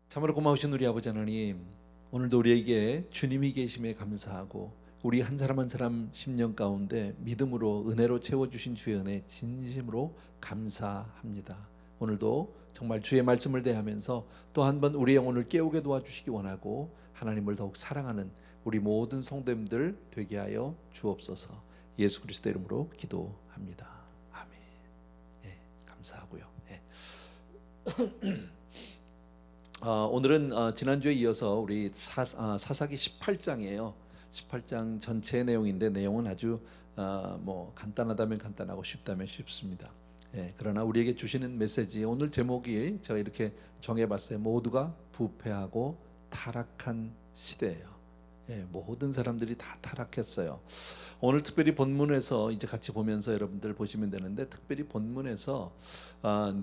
참으로 고마우신 우리 아버지 하나님, 오늘도 우리에게 주님이 계심에 감사하고 우리 한 사람 한 사람 심령 가운데 믿음으로 은혜로 채워주신 주의 은혜 진심으로 감사합니다. 오늘도 정말 주의 말씀을 대하면서 또 한 번 우리 영혼을 깨우게 도와주시기 원하고 하나님을 더욱 사랑하는 우리 모든 성도님들 되게 하여 주옵소서. 예수 그리스도 이름으로 기도합니다. 아멘. 예, 감사하고요. 예. 오늘은 지난주에 이어서 우리 사사기 18장이에요. 18장 전체 내용인데 내용은 아주 간단하다면 간단하고 쉽다면 쉽습니다. 예, 그러나 우리에게 주시는 메시지, 오늘 제목이 제가 이렇게 정해봤어요. 모두가 부패하고 타락한 시대예요. 예, 모든 사람들이 다 타락했어요. 오늘 특별히 본문에서 이제 같이 보면서 여러분들 보시면 되는데, 특별히 본문에서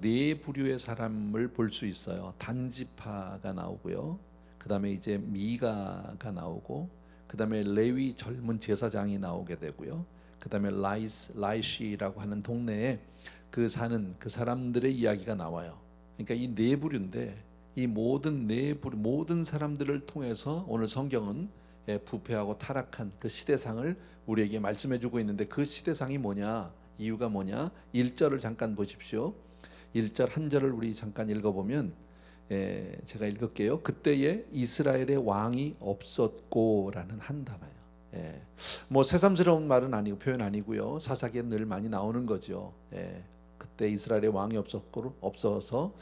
네 부류의 사람을 볼 수 있어요. 단지파가 나오고요. 그 다음에 이제 미가가 나오고, 그 다음에 레위 젊은 제사장이 나오게 되고요. 그 다음에 라이시라고 하는 동네에 사는 그 사람들의 이야기가 나와요. 그러니까 이 네 부류인데, 이 모든 네 부류, 모든 사람들을 통해서 오늘 성경은 부패하고 타락한 그 시대상을 우리에게 말씀해주고 있는데, 그 시대상이 뭐냐, 이유가 뭐냐, 1절을 잠깐 보십시오. 1절 한 절을 우리 잠깐 읽어보면, 제가 읽을게요. 그때에 이스라엘의 왕이 없었고 라는 한 단어예요. 뭐 새삼스러운 말은 아니고 표현 아니고요. 사사기에 늘 많이 나오는 거죠. 그때 이스라엘의 왕이 없어서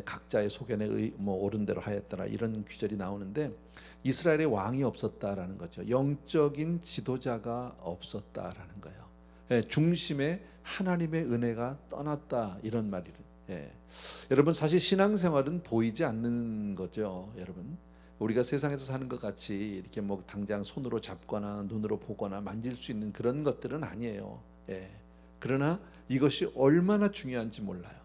각자의 소견에 옳은 대로 하였더라, 이런 규절이 나오는데, 이스라엘의 왕이 없었다라는 거죠. 영적인 지도자가 없었다라는 거예요. 중심에 하나님의 은혜가 떠났다, 이런 말이에요. 여러분, 사실 신앙생활은 보이지 않는 거죠. 여러분, 우리가 세상에서 사는 것 같이 이렇게 뭐 당장 손으로 잡거나 눈으로 보거나 만질 수 있는 그런 것들은 아니에요. 그러나 이것이 얼마나 중요한지 몰라요.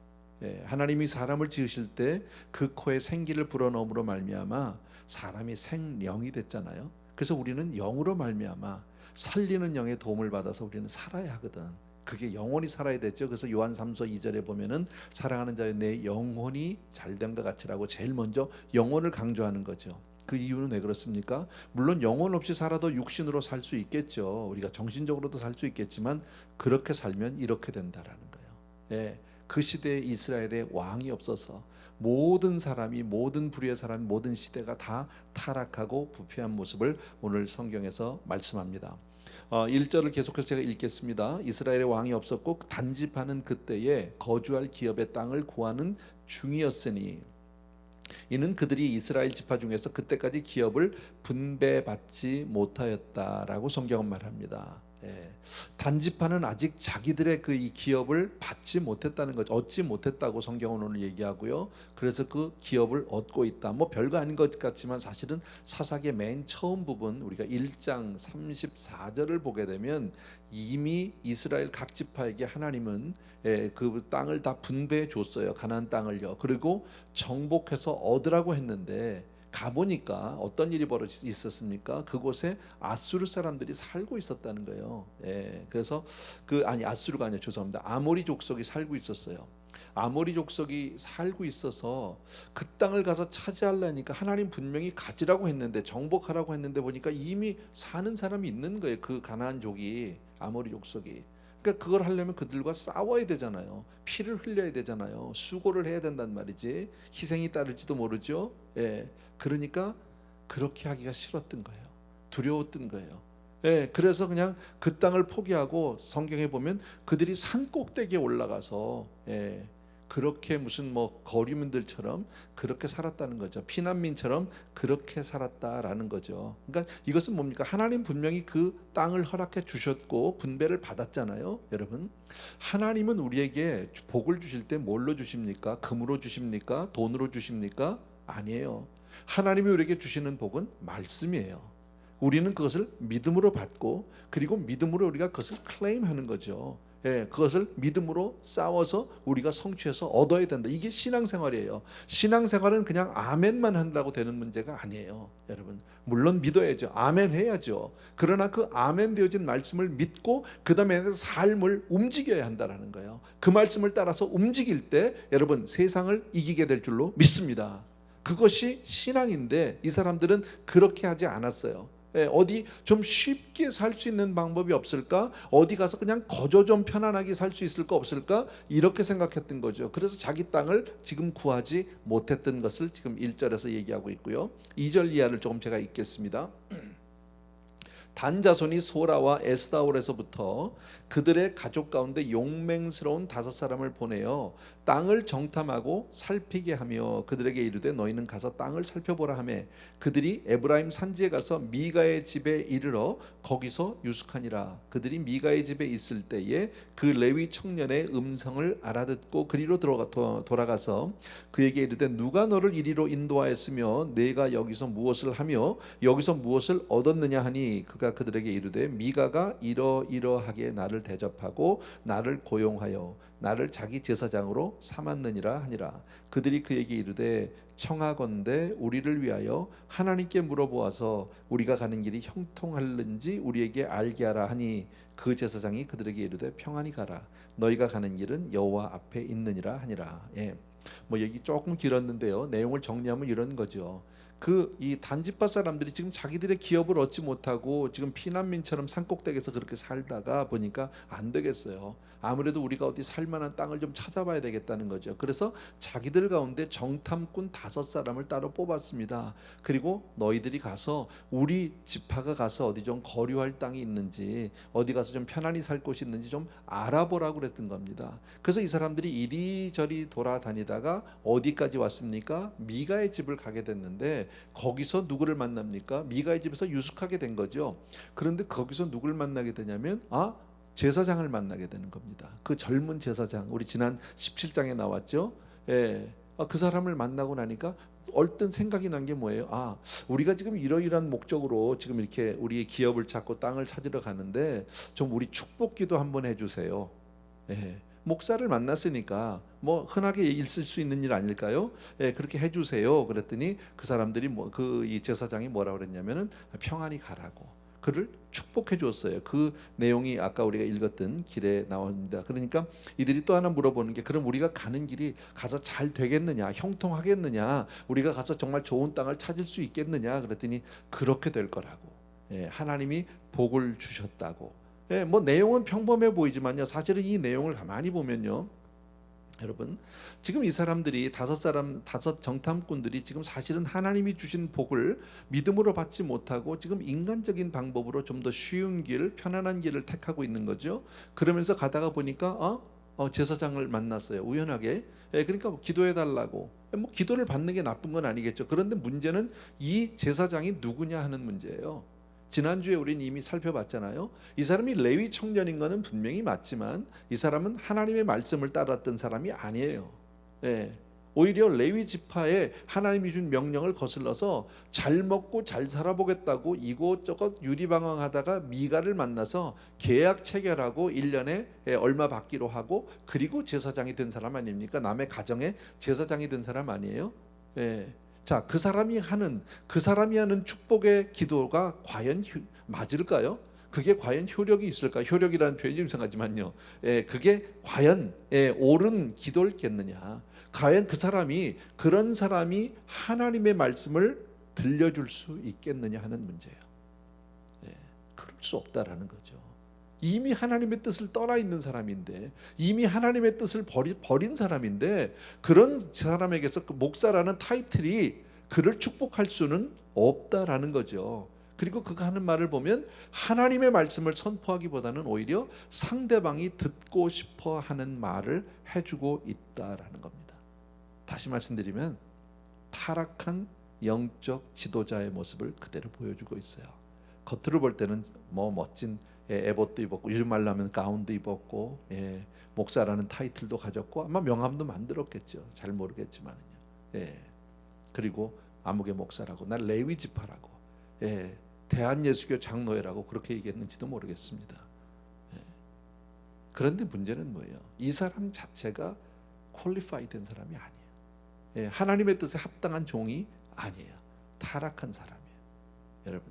하나님이 사람을 지으실 때 그 코에 생기를 불어넣음으로 말미암아 사람이 생령이 됐잖아요. 그래서 우리는 영으로 말미암아 살리는 영의 도움을 받아서 우리는 살아야 하거든. 그게 영혼이 살아야 되죠. 그래서 요한 3서 2절에 보면은 사랑하는 자여 내 영혼이 잘된 것 같이라고 제일 먼저 영혼을 강조하는 거죠. 그 이유는 왜 그렇습니까? 물론 영혼 없이 살아도 육신으로 살 수 있겠죠. 우리가 정신적으로도 살 수 있겠지만, 그렇게 살면 이렇게 된다라는 거예요. 그 시대에 이스라엘에 왕이 없어서 모든 사람이, 모든 부류의 사람이, 모든 시대가 다 타락하고 부패한 모습을 오늘 성경에서 말씀합니다. 1절을 계속해서 제가 읽겠습니다. 이스라엘의 왕이 없었고 단집하는 그때에 거주할 기업의 땅을 구하는 중이었으니, 이는 그들이 이스라엘 지파 중에서 그때까지 기업을 분배받지 못하였다라고 성경은 말합니다. 단지파는 아직 자기들의 이 기업을 받지 못했다는 거죠. 얻지 못했다고 성경은 오늘 얘기하고요. 그래서 그 기업을 얻고 있다. 뭐 별거 아닌 것 같지만 사실은 사사기의 맨 처음 부분, 우리가 1장 34절을 보게 되면 이미 이스라엘 각 지파에게 하나님은 그 땅을 다 분배해 줬어요. 가나안 땅을요. 그리고 정복해서 얻으라고 했는데, 가보니까 어떤 일이 있었습니까? 그곳에 아수르 사람들이 살고 있었다는 거예요. 그래서 아수르가 아니라, 죄송합니다, 아모리 족속이 살고 있었어요. 아모리 족속이 살고 있어서 그 땅을 가서 차지하려니까 하나님 분명히 가지라고 했는데, 정복하라고 했는데, 보니까 이미 사는 사람이 있는 거예요. 그 가나안족이, 아모리 족속이. 그러니까 그걸 하려면 그들과 싸워야 되잖아요. 피를 흘려야 되잖아요. 수고를 해야 된단 말이지. 희생이 따를지도 모르죠. 그러니까 그렇게 하기가 싫었던 거예요. 두려웠던 거예요. 그래서 그냥 그 땅을 포기하고, 성경에 보면 그들이 산 꼭대기에 올라가서 그렇게 무슨 거류민들처럼 그렇게 살았다는 거죠. 피난민처럼 그렇게 살았다라는 거죠. 그러니까 이것은 뭡니까? 하나님 분명히 그 땅을 허락해 주셨고 분배를 받았잖아요. 여러분, 하나님은 우리에게 복을 주실 때 뭘로 주십니까? 금으로 주십니까? 돈으로 주십니까? 아니에요. 하나님이 우리에게 주시는 복은 말씀이에요. 우리는 그것을 믿음으로 받고, 그리고 믿음으로 우리가 그것을 클레임하는 거죠. 그것을 믿음으로 싸워서 우리가 성취해서 얻어야 된다. 이게 신앙생활이에요. 신앙생활은 그냥 아멘만 한다고 되는 문제가 아니에요. 여러분, 물론 믿어야죠. 아멘 해야죠. 그러나 그 아멘 되어진 말씀을 믿고 그 다음에 삶을 움직여야 한다는 거예요. 그 말씀을 따라서 움직일 때 여러분, 세상을 이기게 될 줄로 믿습니다. 그것이 신앙인데 이 사람들은 그렇게 하지 않았어요. 어디 좀 쉽게 살 수 있는 방법이 없을까? 어디 가서 그냥 거저 좀 편안하게 살 수 있을까 없을까? 이렇게 생각했던 거죠. 그래서 자기 땅을 지금 구하지 못했던 것을 지금 1절에서 얘기하고 있고요. 2절 이하를 조금 제가 읽겠습니다. 단 자손이 소라와 에스다올에서부터 그들의 가족 가운데 용맹스러운 5사람을 보내어 땅을 정탐하고 살피게 하며 그들에게 이르되 너희는 가서 땅을 살펴보라 하매 그들이 에브라임 산지에 가서 미가의 집에 이르러 거기서 유숙하니라. 그들이 미가의 집에 있을 때에 그 레위 청년의 음성을 알아듣고 그리로 돌아가서 그에게 이르되 누가 너를 이리로 인도하였으며 내가 여기서 무엇을 하며 여기서 무엇을 얻었느냐 하니 그가 그들에게 이르되 미가가 이러이러하게 나를 대접하고 나를 고용하여 나를 자기 제사장으로 삼았느니라 하니라. 그들이 그에게 이르되 청하건대 우리를 위하여 하나님께 물어보아서 우리가 가는 길이 형통할는지 우리에게 알게 하라 하니 그 제사장이 그들에게 이르되 평안히 가라 너희가 가는 길은 여호와 앞에 있느니라 하니라. 뭐 얘기 조금 길었는데요. 내용을 정리하면 이런 거죠. 이 단지파 사람들이 지금 자기들의 기업을 얻지 못하고 지금 피난민처럼 산꼭대기에서 그렇게 살다가 보니까 안 되겠어요. 아무래도 우리가 어디 살만한 땅을 좀 찾아봐야 되겠다는 거죠. 그래서 자기들 가운데 정탐꾼 5사람을 따로 뽑았습니다. 그리고 너희들이 가서 우리 지파가 가서 어디 좀 거류할 땅이 있는지 어디 가서 좀 편안히 살 곳이 있는지 좀 알아보라고 그랬던 겁니다. 그래서 이 사람들이 이리저리 돌아다니다가 어디까지 왔습니까? 미가의 집을 가게 됐는데 거기서 누구를 만납니까? 미가의 집에서 유숙하게 된 거죠. 그런데 거기서 누구를 만나게 되냐면 제사장을 만나게 되는 겁니다. 그 젊은 제사장, 우리 지난 17장에 나왔죠. 그 사람을 만나고 나니까 얼른 생각이 난 게 뭐예요? 우리가 지금 이러이러한 목적으로 지금 이렇게 우리의 기업을 찾고 땅을 찾으러 가는데 좀 우리 축복기도 한번 해주세요. 목사를 만났으니까 뭐 흔하게 있을 수 있는 일 아닐까요? 그렇게 해주세요. 그랬더니 그 사람들이 이 제사장이 뭐라 그랬냐면은 평안히 가라고. 그를 축복해 줬어요. 그 내용이 아까 우리가 읽었던 길에 나옵니다. 그러니까 이들이 또 하나 물어보는 게 그럼 우리가 가는 길이 가서 잘 되겠느냐, 형통하겠느냐, 우리가 가서 정말 좋은 땅을 찾을 수 있겠느냐 그랬더니 그렇게 될 거라고. 하나님이 복을 주셨다고. 뭐 내용은 평범해 보이지만요. 사실은 이 내용을 가만히 보면요. 여러분 지금 이 사람들이 5 정탐꾼들이 지금 사실은 하나님이 주신 복을 믿음으로 받지 못하고 지금 인간적인 방법으로 좀 더 쉬운 길, 편안한 길을 택하고 있는 거죠. 그러면서 가다가 보니까 제사장을 만났어요. 우연하게. 그러니까 뭐 기도해 달라고. 뭐 기도를 받는 게 나쁜 건 아니겠죠. 그런데 문제는 이 제사장이 누구냐 하는 문제예요. 지난주에 우리는 이미 살펴봤잖아요. 이 사람이 레위 청년인 것은 분명히 맞지만 이 사람은 하나님의 말씀을 따랐던 사람이 아니에요. 오히려 레위 지파에 하나님이 준 명령을 거슬러서 잘 먹고 잘 살아보겠다고 이곳저곳 유리방황하다가 미가를 만나서 계약 체결하고 1년에 얼마 받기로 하고 그리고 제사장이 된 사람 아닙니까? 남의 가정에 제사장이 된 사람 아니에요? 자, 그 사람이 하는 축복의 기도가 과연 맞을까요? 그게 과연 효력이 있을까? 효력이라는 표현이 좀 이상하지만요. 그게 과연 옳은 기도였겠느냐? 과연 그런 사람이 하나님의 말씀을 들려줄 수 있겠느냐 하는 문제예요. 그럴 수 없다라는 거죠. 이미 하나님의 뜻을 떠나 있는 사람인데, 이미 하나님의 뜻을 버린 사람인데, 그런 사람에게서 그 목사라는 타이틀이 그를 축복할 수는 없다라는 거죠. 그리고 그가 하는 말을 보면 하나님의 말씀을 선포하기보다는 오히려 상대방이 듣고 싶어 하는 말을 해주고 있다라는 겁니다. 다시 말씀드리면 타락한 영적 지도자의 모습을 그대로 보여주고 있어요. 겉으로 볼 때는 뭐 멋진 에봇도 입었고, 요즘 말로 하면 가운도 입었고, 목사라는 타이틀도 가졌고, 아마 명함도 만들었겠죠. 잘 모르겠지만요. 그리고 아무개 목사라고, 난 레위 지파라고, 대한예수교 장로회라고 그렇게 얘기했는지도 모르겠습니다. 그런데 문제는 뭐예요? 이 사람 자체가 퀄리파이 된 사람이 아니에요. 하나님의 뜻에 합당한 종이 아니에요. 타락한 사람이에요. 여러분,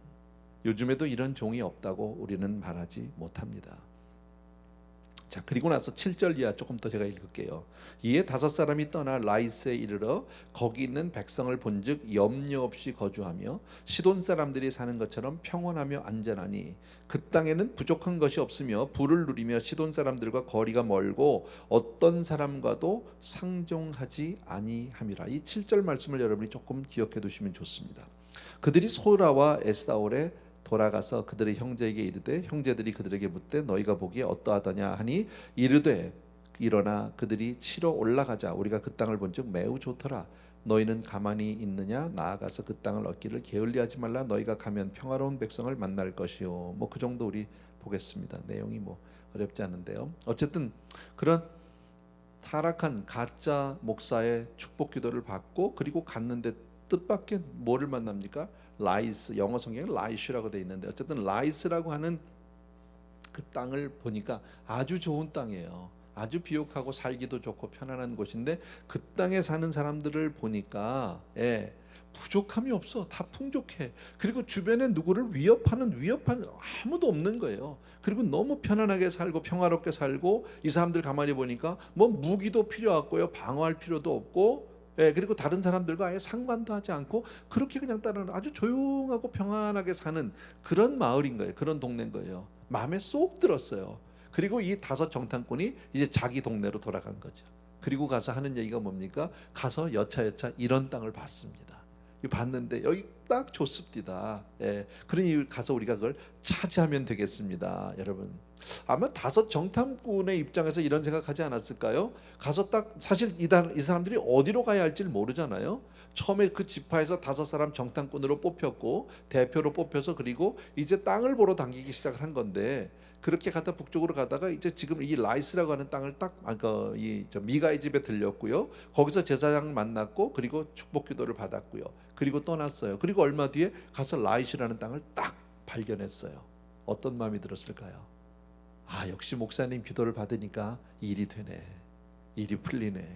요즘에도 이런 종이 없다고 우리는 말하지 못합니다. 자, 그리고 나서 7절 이하 조금 더 제가 읽을게요. 이에 5사람이 떠나 라이스에 이르러 거기 있는 백성을 본즉 염려 없이 거주하며 시돈 사람들이 사는 것처럼 평온하며 안전하니 그 땅에는 부족한 것이 없으며 부를 누리며 시돈 사람들과 거리가 멀고 어떤 사람과도 상종하지 아니함이라. 이 7절 말씀을 여러분이 조금 기억해 두시면 좋습니다. 그들이 소라와 에스다올에 돌아가서 그들의 형제에게 이르되 형제들이 그들에게 묻되 너희가 보기에 어떠하더냐 하니 이르되 일어나 그들이 치러 올라가자. 우리가 그 땅을 본즉 매우 좋더라. 너희는 가만히 있느냐? 나아가서 그 땅을 얻기를 게을리하지 말라. 너희가 가면 평화로운 백성을 만날 것이요. 뭐 그 정도 우리 보겠습니다. 내용이 뭐 어렵지 않은데요. 어쨌든 그런 타락한 가짜 목사의 축복 기도를 받고 그리고 갔는데 뜻밖의 뭐를 만납니까? 라이스, 영어 성경에 라이슈라고 되어 있는데 어쨌든 라이스라고 하는 그 땅을 보니까 아주 좋은 땅이에요. 아주 비옥하고 살기도 좋고 편안한 곳인데 그 땅에 사는 사람들을 보니까 부족함이 없어. 다 풍족해. 그리고 주변에 누구를 위협하는 아무도 없는 거예요. 그리고 너무 편안하게 살고 평화롭게 살고 이 사람들 가만히 보니까 뭐 무기도 필요 없고요. 방어할 필요도 없고 그리고 다른 사람들과 아예 상관도 하지 않고 그렇게 그냥 따르는 아주 조용하고 평안하게 사는 그런 마을인 거예요. 그런 동네인 거예요. 마음에 쏙 들었어요. 그리고 이 5 정탐꾼이 이제 자기 동네로 돌아간 거죠. 그리고 가서 하는 얘기가 뭡니까? 가서 여차여차 이런 땅을 봤습니다. 봤는데 여기 딱 좋습니다. 그러니 가서 우리가 그걸 차지하면 되겠습니다. 여러분, 아마 5 정탐꾼의 입장에서 이런 생각하지 않았을까요? 가서 딱 사실 이 사람들이 어디로 가야 할지를 모르잖아요. 처음에 그 지파에서 5 사람 정탐꾼으로 뽑혔고 대표로 뽑혀서 그리고 이제 땅을 보러 다니기 시작을 한 건데 그렇게 가다 북쪽으로 가다가 이제 지금 이 라이스라고 하는 땅을 딱 미가의 집에 들렸고요. 거기서 제사장 만났고 그리고 축복 기도를 받았고요. 그리고 떠났어요. 그리고 얼마 뒤에 가서 라이스라는 땅을 딱 발견했어요. 어떤 마음이 들었을까요? 아, 역시 목사님 기도를 받으니까 일이 되네. 일이 풀리네.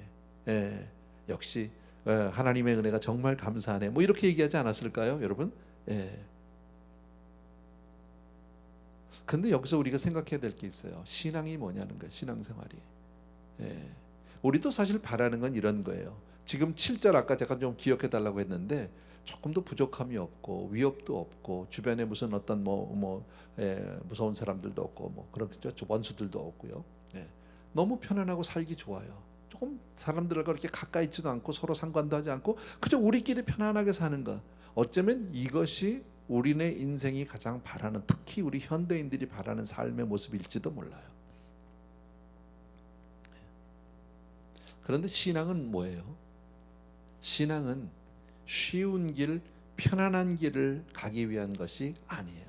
역시 하나님의 은혜가 정말 감사하네. 뭐 이렇게 얘기하지 않았을까요, 여러분? 근데 여기서 우리가 생각해야 될 게 있어요. 신앙이 뭐냐는 거예요. 신앙생활이. 우리도 사실 바라는 건 이런 거예요. 지금 7절 아까 제가 좀 기억해 달라고 했는데 조금도 부족함이 없고 위협도 없고 주변에 무슨 어떤 무서운 사람들도 없고 뭐 그렇겠죠. 원수들도 없고요. 너무 편안하고 살기 좋아요. 조금 사람들과 그렇게 가까이 있지도 않고 서로 상관도 하지 않고 그저 우리끼리 편안하게 사는 것. 어쩌면 이것이 우리네 인생이 가장 바라는, 특히 우리 현대인들이 바라는 삶의 모습일지도 몰라요. 그런데 신앙은 뭐예요? 신앙은 쉬운 길, 편안한 길을 가기 위한 것이 아니에요.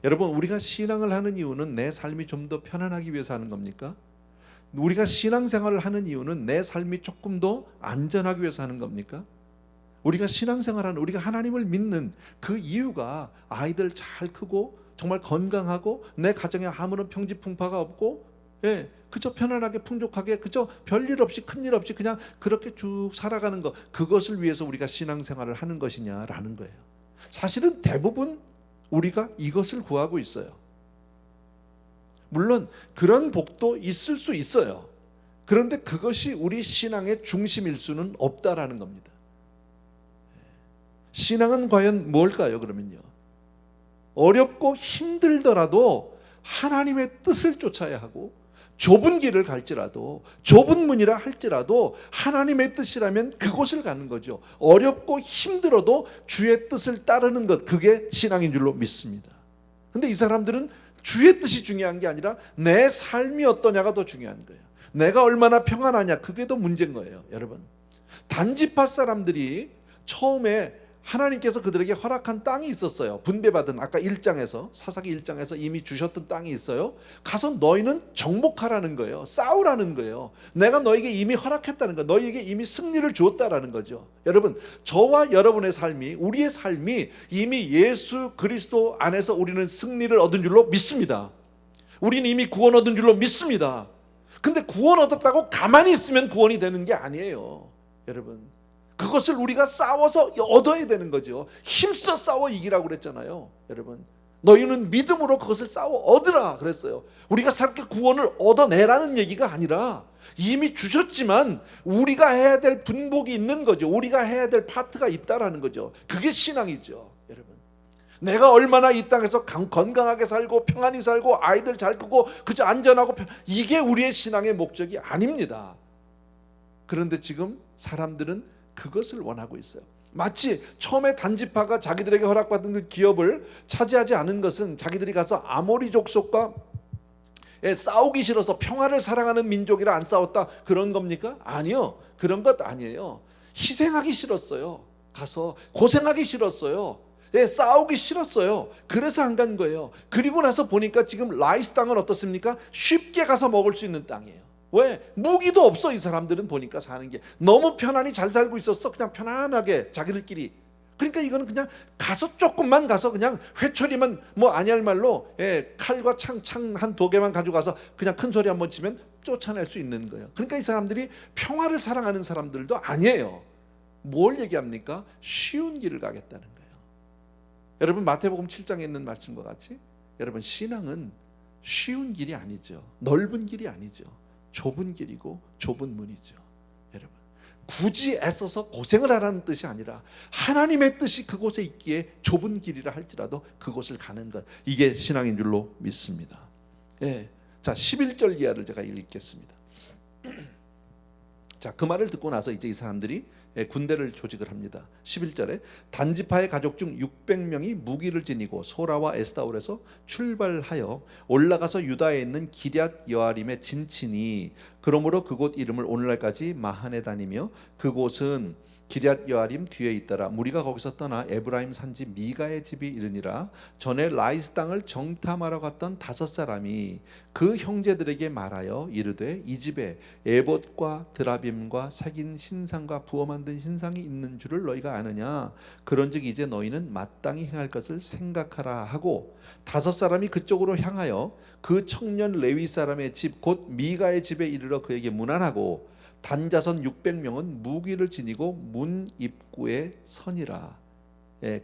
여러분, 우리가 신앙을 하는 이유는 내 삶이 좀 더 편안하기 위해서 하는 겁니까? 우리가 신앙생활을 하는 이유는 내 삶이 조금 더 안전하기 위해서 하는 겁니까? 우리가 신앙생활하는, 우리가 하나님을 믿는 그 이유가 아이들 잘 크고 정말 건강하고 내 가정에 아무런 평지풍파가 없고 그저 편안하게 풍족하게 그저 별일 없이 큰일 없이 그냥 그렇게 쭉 살아가는 것, 그것을 위해서 우리가 신앙생활을 하는 것이냐라는 거예요. 사실은 대부분 우리가 이것을 구하고 있어요. 물론 그런 복도 있을 수 있어요. 그런데 그것이 우리 신앙의 중심일 수는 없다라는 겁니다. 신앙은 과연 뭘까요? 그러면요, 어렵고 힘들더라도 하나님의 뜻을 쫓아야 하고 좁은 길을 갈지라도 좁은 문이라 할지라도 하나님의 뜻이라면 그곳을 가는 거죠. 어렵고 힘들어도 주의 뜻을 따르는 것, 그게 신앙인 줄로 믿습니다. 근데 이 사람들은 주의 뜻이 중요한 게 아니라 내 삶이 어떠냐가 더 중요한 거예요. 내가 얼마나 평안하냐, 그게 더 문제인 거예요. 여러분, 단지파 사람들이 처음에 하나님께서 그들에게 허락한 땅이 있었어요. 분배받은, 아까 1장에서 사사기 1장에서 이미 주셨던 땅이 있어요. 가서 너희는 정복하라는 거예요. 싸우라는 거예요. 내가 너에게 이미 허락했다는 거, 너희에게 이미 승리를 주었다라는 거죠. 여러분, 저와 여러분의 삶이, 우리의 삶이 이미 예수 그리스도 안에서 우리는 승리를 얻은 줄로 믿습니다. 우리는 이미 구원 얻은 줄로 믿습니다. 근데 구원 얻었다고 가만히 있으면 구원이 되는 게 아니에요. 여러분, 그것을 우리가 싸워서 얻어야 되는 거죠. 힘써 싸워 이기라고 그랬잖아요. 여러분, 너희는 믿음으로 그것을 싸워 얻으라 그랬어요. 우리가 새롭게 구원을 얻어내라는 얘기가 아니라 이미 주셨지만 우리가 해야 될 분복이 있는 거죠. 우리가 해야 될 파트가 있다라는 거죠. 그게 신앙이죠, 여러분. 내가 얼마나 이 땅에서 건강하게 살고 평안히 살고 아이들 잘 크고 그저 안전하고 이게 우리의 신앙의 목적이 아닙니다. 그런데 지금 사람들은 그것을 원하고 있어요. 마치 처음에 단지파가 자기들에게 허락받은 그 기업을 차지하지 않은 것은 자기들이 가서 아모리 족속과 싸우기 싫어서 평화를 사랑하는 민족이라 안 싸웠다 그런 겁니까? 아니요, 그런 것 아니에요. 희생하기 싫었어요. 가서 고생하기 싫었어요. 싸우기 싫었어요. 그래서 안 간 거예요. 그리고 나서 보니까 지금 라이스 땅은 어떻습니까? 쉽게 가서 먹을 수 있는 땅이에요. 왜? 무기도 없어. 이 사람들은 보니까 사는 게 너무 편안히 잘 살고 있었어. 그냥 편안하게 자기들끼리. 그러니까 이거는 그냥 가서 조금만 가서 그냥 회초리만 뭐 아니할 말로 칼과 창 한 두 개만 가지고 가서 그냥 큰 소리 한번 치면 쫓아낼 수 있는 거예요. 그러니까 이 사람들이 평화를 사랑하는 사람들도 아니에요. 뭘 얘기합니까? 쉬운 길을 가겠다는 거예요. 여러분 마태복음 7장에 있는 말씀과 같이 여러분 신앙은 쉬운 길이 아니죠. 넓은 길이 아니죠. 좁은 길이고 좁은 문이죠. 여러분 굳이 애써서 고생을 하라는 뜻이 아니라 하나님의 뜻이 그곳에 있기에 좁은 길이라 할지라도 그곳을 가는 것, 이게 신앙인 줄로 믿습니다. 자 11절 이하를 제가 읽겠습니다. 자, 그 말을 듣고 나서 이제 이 사람들이 군대를 조직을 합니다. 11절에 단지파의 가족 중 600명이 무기를 지니고 소라와 에스타올에서 출발하여 올라가서 유다에 있는 기럇 여아림에 진치니 그러므로 그곳 이름을 오늘날까지 마하네다니며 그곳은 기럇 여아림 뒤에 있더라. 무리가 거기서 떠나 에브라임 산지 미가의 집이 이르니라. 전에 라이스 땅을 정탐하러 갔던 5사람이 그 형제들에게 말하여 이르되 이 집에 에봇과 드라빔과 새긴 신상과 부어 만든 신상이 있는 줄을 너희가 아느냐. 그런즉 이제 너희는 마땅히 행할 것을 생각하라 하고 5사람이 그쪽으로 향하여 그 청년 레위 사람의 집 곧 미가의 집에 이르러 그에게 문안하고 단자선 600명은 무기를 지니고 문 입구에 서니라.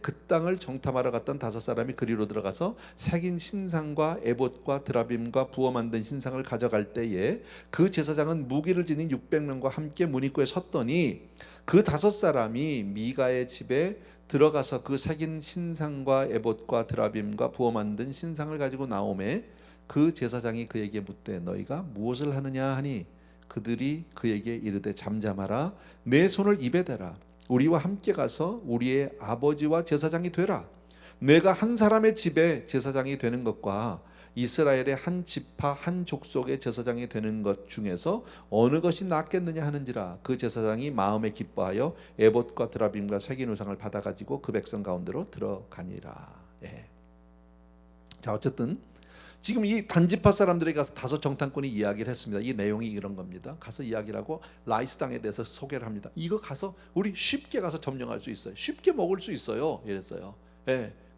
그 땅을 정탐하러 갔던 5사람이 그리로 들어가서 새긴 신상과 에봇과 드라빔과 부어 만든 신상을 가져갈 때에 그 제사장은 무기를 지닌 600명과 함께 문 입구에 섰더니 그 5사람이 미가의 집에 들어가서 그 새긴 신상과 에봇과 드라빔과 부어 만든 신상을 가지고 나오매 그 제사장이 그에게 묻되 너희가 무엇을 하느냐 하니 그들이 그에게 이르되 잠잠하라. 내 손을 입에 대라. 우리와 함께 가서 우리의 아버지와 제사장이 되라. 내가 한 사람의 집에 제사장이 되는 것과 이스라엘의 한 지파 한 족속의 제사장이 되는 것 중에서 어느 것이 낫겠느냐 하는지라. 그 제사장이 마음에 기뻐하여 에봇과 드라빔과 새긴 우상을 받아가지고 그 백성 가운데로 들어가니라. 자, 어쨌든 지금 이 단지파 사람들에게 가서 5 정탐꾼이 이야기를 했습니다. 이 내용이 이런 겁니다. 가서 이야기를 하고 라이스 땅에 대해서 소개를 합니다. 이거 가서 우리 쉽게 가서 점령할 수 있어요. 쉽게 먹을 수 있어요. 이랬어요.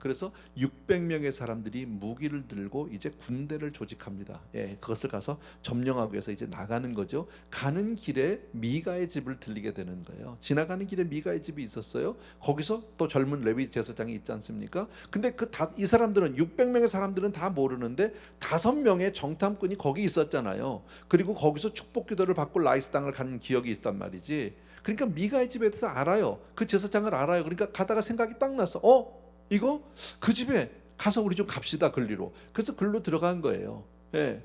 그래서 600명의 사람들이 무기를 들고 이제 군대를 조직합니다. 그것을 가서 점령하기 위해서 이제 나가는 거죠. 가는 길에 미가의 집을 들리게 되는 거예요. 지나가는 길에 미가의 집이 있었어요. 거기서 또 젊은 레위 제사장이 있지 않습니까? 근데 이 사람들은 600명의 사람들은 다 모르는데 5명의 정탐꾼이 거기 있었잖아요. 그리고 거기서 축복 기도를 받고 라이스 땅을 간 기억이 있단 말이지. 그러니까 미가의 집에 대해서 알아요. 그 제사장을 알아요. 그러니까 가다가 생각이 딱 났어. 이거 그 집에 가서 우리 좀 갑시다. 글리로. 그래서 글로 들어간 거예요.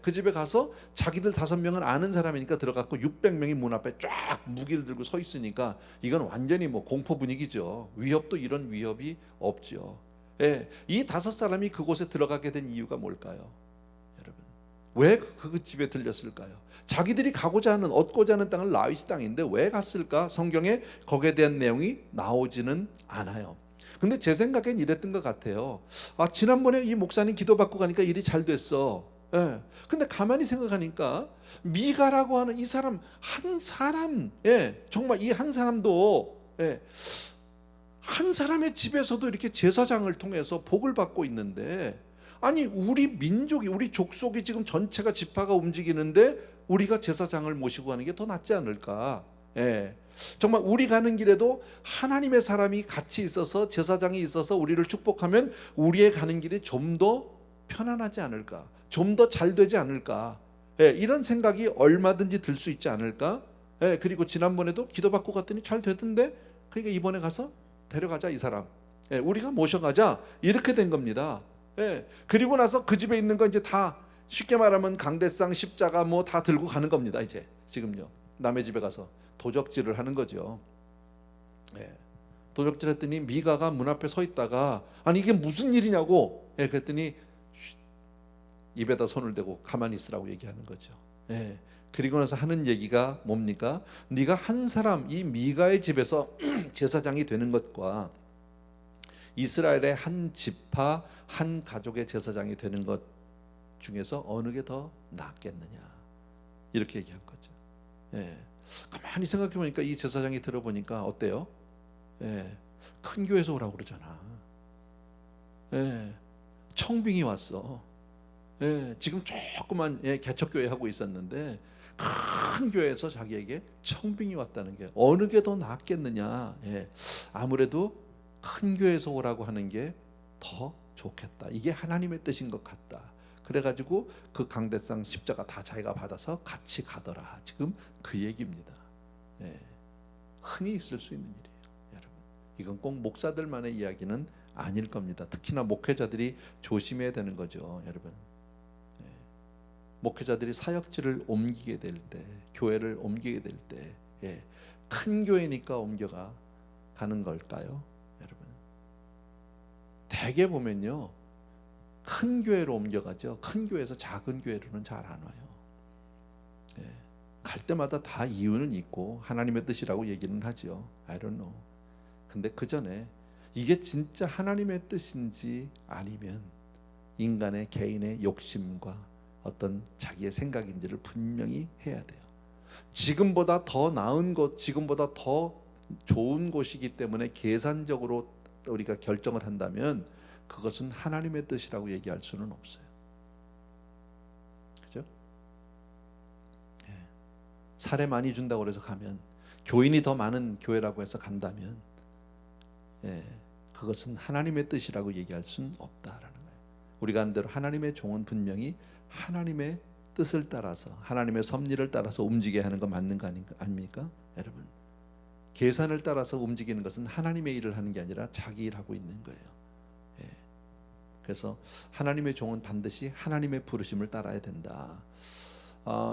그 집에 가서 자기들 5명은 아는 사람이니까 들어갔고 600명이 문 앞에 쫙 무기를 들고 서 있으니까 이건 완전히 뭐 공포 분위기죠. 위협도 이런 위협이 없죠. 이 5사람이 그곳에 들어가게 된 이유가 뭘까요? 여러분 왜 그 집에 들렸을까요? 자기들이 가고자 하는 얻고자 하는 땅은 라이스 땅인데 왜 갔을까? 성경에 거기에 대한 내용이 나오지는 않아요. 근데 제 생각엔 이랬던 것 같아요. 지난번에 이 목사님 기도받고 가니까 일이 잘 됐어. 근데 가만히 생각하니까 미가라고 하는 이 사람 한 사람, 정말 이 한 사람도 한 사람의 집에서도 이렇게 제사장을 통해서 복을 받고 있는데, 아니 우리 민족이 우리 족속이 지금 전체가 지파가 움직이는데 우리가 제사장을 모시고 가는 게 더 낫지 않을까? 예. 정말 우리 가는 길에도 하나님의 사람이 같이 있어서 제사장이 있어서 우리를 축복하면 우리의 가는 길이 좀 더 편안하지 않을까, 좀 더 잘 되지 않을까, 예, 이런 생각이 얼마든지 들 수 있지 않을까. 예, 그리고 지난번에도 기도받고 갔더니 잘 되던데, 그러니까 이번에 가서 데려가자 이 사람, 예, 우리가 모셔가자, 이렇게 된 겁니다. 예, 그리고 나서 그 집에 있는 거 이제 다 쉽게 말하면 강대상 십자가 뭐 다 들고 가는 겁니다. 이제 지금요 남의 집에 가서 도적질을 하는 거죠. 예. 도적질했더니 미가가 문 앞에 서 있다가 아니 이게 무슨 일이냐고, 예, 그랬더니 쉿, 입에다 손을 대고 가만히 있으라고 얘기하는 거죠. 예. 그리고 나서 하는 얘기가 뭡니까? 네가 한 사람 이 미가의 집에서 제사장이 되는 것과 이스라엘의 한 지파 한 가족의 제사장이 되는 것 중에서 어느 게 더 낫겠느냐, 이렇게 얘기한 거죠. 예. 가만히 생각해 보니까 이 제사장이 들어보니까 어때요? 예. 큰 교회에서 오라고 그러잖아. 예. 청빙이 왔어. 예. 지금 조그만, 예, 개척교회 하고 있었는데 큰 교회에서 자기에게 청빙이 왔다는 게 어느 게 더 낫겠느냐. 예. 아무래도 큰 교회에서 오라고 하는 게 더 좋겠다. 이게 하나님의 뜻인 것 같다. 그래가지고 그 강대상 십자가 다 자기가 받아서 같이 가더라. 지금 그 얘기입니다. 예. 흔히 있을 수 있는 일이에요, 여러분. 이건 꼭 목사들만의 이야기는 아닐 겁니다. 특히나 목회자들이 조심해야 되는 거죠, 여러분. 예. 목회자들이 사역지를 옮기게 될 때, 교회를 옮기게 될 때, 예. 큰 교회니까 옮겨가 가는 걸까요, 여러분? 대개 보면요, 큰 교회로 옮겨가죠. 큰 교회에서 작은 교회로는 잘 안 와요. 예. 갈 때마다 다 이유는 있고 하나님의 뜻이라고 얘기는 하죠. I don't know. 근데 그 전에 이게 진짜 하나님의 뜻인지 아니면 인간의 개인의 욕심과 어떤 자기의 생각인지를 분명히 해야 돼요. 지금보다 더 나은 곳, 지금보다 더 좋은 곳이기 때문에 계산적으로 우리가 결정을 한다면 그것은 하나님의 뜻이라고 얘기할 수는 없어요. 그죠? 예. 사례 많이 준다고 해서 가면, 교인이 더 많은 교회라고 해서 간다면, 예, 그것은 하나님의 뜻이라고 얘기할 수는 없다라는 거예요. 우리가 하는 대로 하나님의 종은 분명히 하나님의 뜻을 따라서, 하나님의 섭리를 따라서 움직여야 하는 거 맞는 거 아닙니까, 여러분? 계산을 따라서 움직이는 것은 하나님의 일을 하는 게 아니라 자기 일하고 있는 거예요. 예. 그래서 하나님의 종은 반드시 하나님의 부르심을 따라야 된다.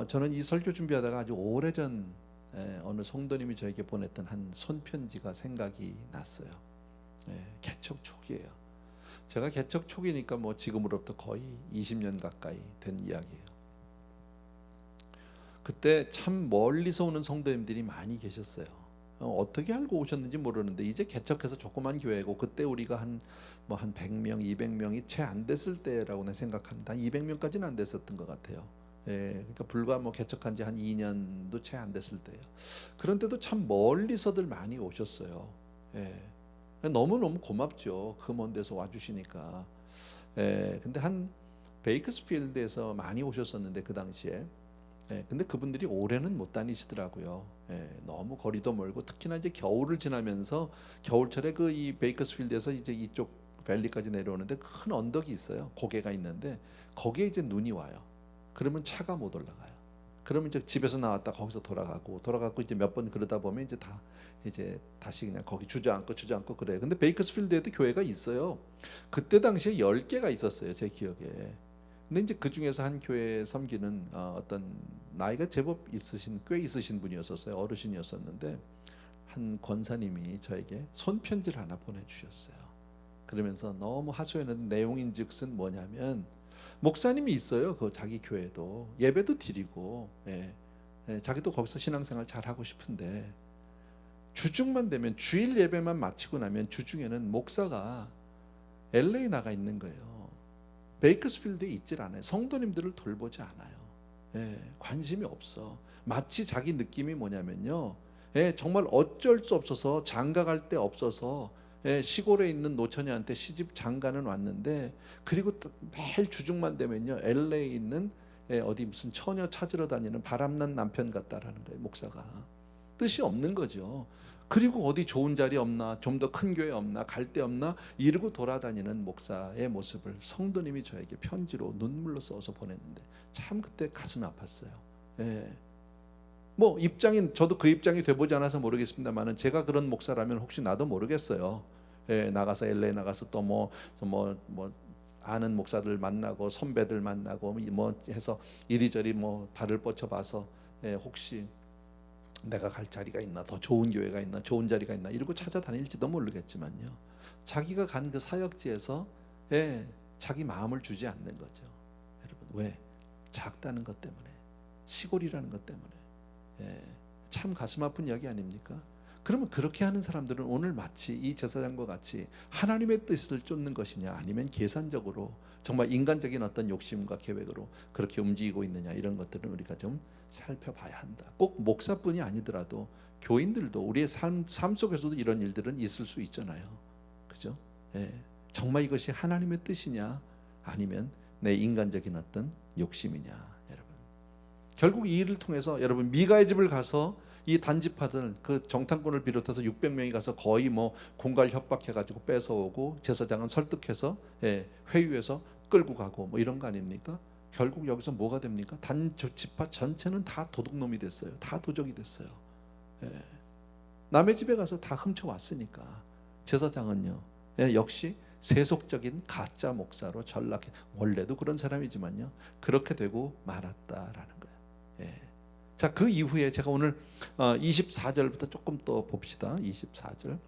저는 이 설교 준비하다가 아주 오래전 어느 성도님이 저에게 보냈던 한 손편지가 생각이 났어요. 예, 개척 초기예요. 제가 개척 초기니까 뭐 지금으로부터 거의 20년 가까이 된 이야기예요. 그때 참 멀리서 오는 성도님들이 많이 계셨어요. 어떻게 알고 오셨는지 모르는데 이제 개척해서 조그만 교회고, 그때 우리가 한 100명, 200명이 채 안 됐을 때라고 내 생각합니다. 200명까지는 안 됐었던 것 같아요. 예, 그러니까 불과 뭐 개척한 지 한 2년도 채 안 됐을 때요. 그런데도 참 멀리서들 많이 오셨어요. 예, 너무너무 고맙죠. 그 먼 데서 와주시니까. 예, 근데 한 베이커스필드에서 많이 오셨었는데 그 당시에. 예, 근데 그분들이 올해는 못 다니시더라고요. 예, 너무 거리도 멀고, 특히나 이제 겨울을 지나면서 겨울철에 그 이 베이커스필드에서 이제 이쪽 밸리까지 내려오는데 큰 언덕이 있어요. 고개가 있는데 거기에 이제 눈이 와요. 그러면 차가 못 올라가요. 그러면 이제 집에서 나왔다 거기서 돌아가고 이제 몇 번 그러다 보면 이제 다 이제 다시 그냥 거기 주저앉고 그래요. 근데 베이커스필드에도 교회가 있어요. 그때 당시에 10개가 있었어요, 제 기억에. 근데 이제 그 중에서 한 교회 섬기는 어떤 나이가 제법 있으신, 꽤 있으신 분이었었어요. 어르신이었었는데 한 권사님이 저에게 손편지를 하나 보내주셨어요. 그러면서 너무 하소연했는데 내용인즉슨 뭐냐면, 목사님이 있어요. 그 자기 교회도 예배도 드리고, 예, 예, 자기도 거기서 신앙생활 잘 하고 싶은데 주중만 되면, 주일 예배만 마치고 나면 주중에는 목사가 LA 나가 있는 거예요. 베이커스필드에 있질 않아요. 성도님들을 돌보지 않아요. 예, 관심이 없어. 마치 자기 느낌이 뭐냐면요, 예, 정말 어쩔 수 없어서 장가갈 데 없어서, 예, 시골에 있는 노처녀한테 시집 장가는 왔는데, 그리고 매일 주중만 되면요 LA에 있는, 예, 어디 무슨 처녀 찾으러 다니는 바람난 남편 같다라는 거예요, 목사가. 뜻이 없는 거죠. 그리고 어디 좋은 자리 없나, 좀 더 큰 교회 없나, 갈 데 없나 이러고 돌아다니는 목사의 모습을 성도님이 저에게 편지로 눈물로 써서 보냈는데 참 그때 가슴이 아팠어요. 예. 뭐 입장인 저도 그 입장이 돼보지 않아서 모르겠습니다만은 제가 그런 목사라면 혹시 나도 모르겠어요. 예, 나가서 LA 나가서 또 뭐 아는 목사들 만나고 선배들 만나고 뭐 해서 이리저리 뭐 발을 뻗쳐봐서 예, 혹시 내가 갈 자리가 있나, 더 좋은 교회가 있나, 좋은 자리가 있나 이러고 찾아다닐지도 모르겠지만요. 자기가 간 그 사역지에서 예, 자기 마음을 주지 않는 거죠. 여러분 왜? 작다는 것 때문에, 시골이라는 것 때문에. 예, 참 가슴 아픈 이야기 아닙니까? 그러면 그렇게 하는 사람들은 오늘 마치 이 제사장과 같이 하나님의 뜻을 쫓는 것이냐, 아니면 계산적으로 정말 인간적인 어떤 욕심과 계획으로 그렇게 움직이고 있느냐, 이런 것들은 우리가 좀 살펴봐야 한다. 꼭 목사뿐이 아니더라도 교인들도 우리의 삶 속에서도 이런 일들은 있을 수 있잖아요. 그죠? 예, 정말 이것이 하나님의 뜻이냐, 아니면 내 인간적인 어떤 욕심이냐. 여러분 결국 이 일을 통해서 여러분 미가의 집을 가서 이 단지파들 그 정탐꾼을 비롯해서 600명이 가서 거의 뭐 공갈 협박해가지고 뺏어오고 제사장은 설득해서 예, 회유해서 끌고 가고 뭐 이런 거 아닙니까? 결국 여기서 뭐가 됩니까? 단지파 전체는 다 도둑놈이 됐어요. 다 도적이 됐어요. 예. 남의 집에 가서 다 훔쳐왔으니까 제사장은요, 예, 역시 세속적인 가짜 목사로 전락해. 원래도 그런 사람이지만요, 그렇게 되고 말았다라는 거예요. 예. 자, 그 이후에 제가 오늘 24절부터 조금 더 봅시다. 24절.